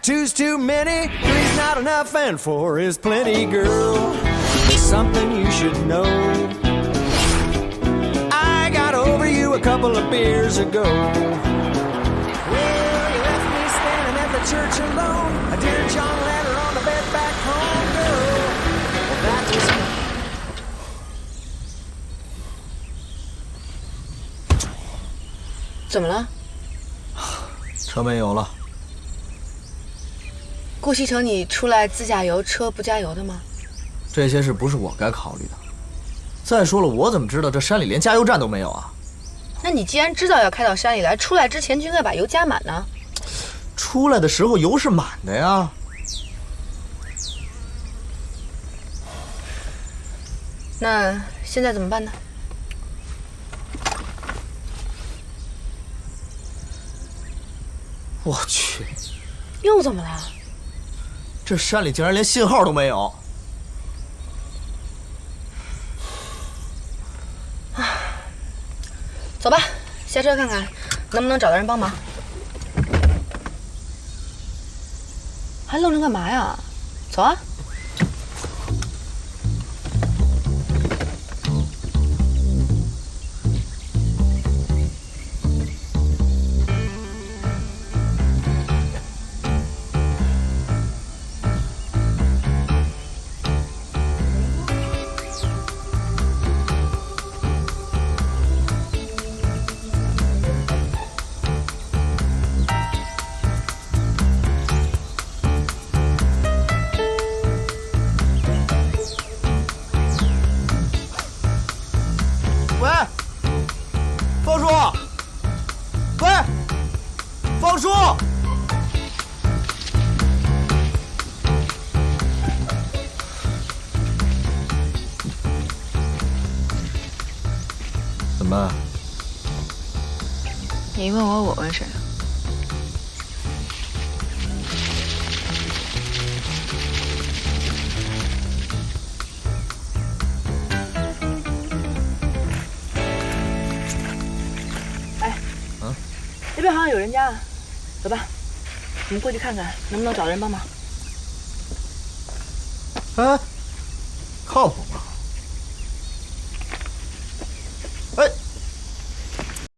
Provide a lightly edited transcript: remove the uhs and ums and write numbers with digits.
Two's too many, three's not enough, and four is plenty, girl. It's something you should know. I got over you a couple of beers ago. Well, you left me standing at the church alone. A dear John letter on the bed back home, girl. Well, that was me. 怎么了？车没油了。顾西城，你出来自驾游，车不加油的吗？这些事不是我该考虑的。再说了，我怎么知道这山里连加油站都没有啊？那你既然知道要开到山里来，出来之前就应该把油加满呢。出来的时候油是满的呀。那现在怎么办呢？ 我去，又怎么了？这山里竟然连信号都没有！走吧，下车看看，能不能找到人帮忙。还愣着干嘛呀？走啊！ 怎么？你问我，我问谁？哎，那边好像有人家，走吧，我们过去看看，能不能找人帮忙。哎，靠谱。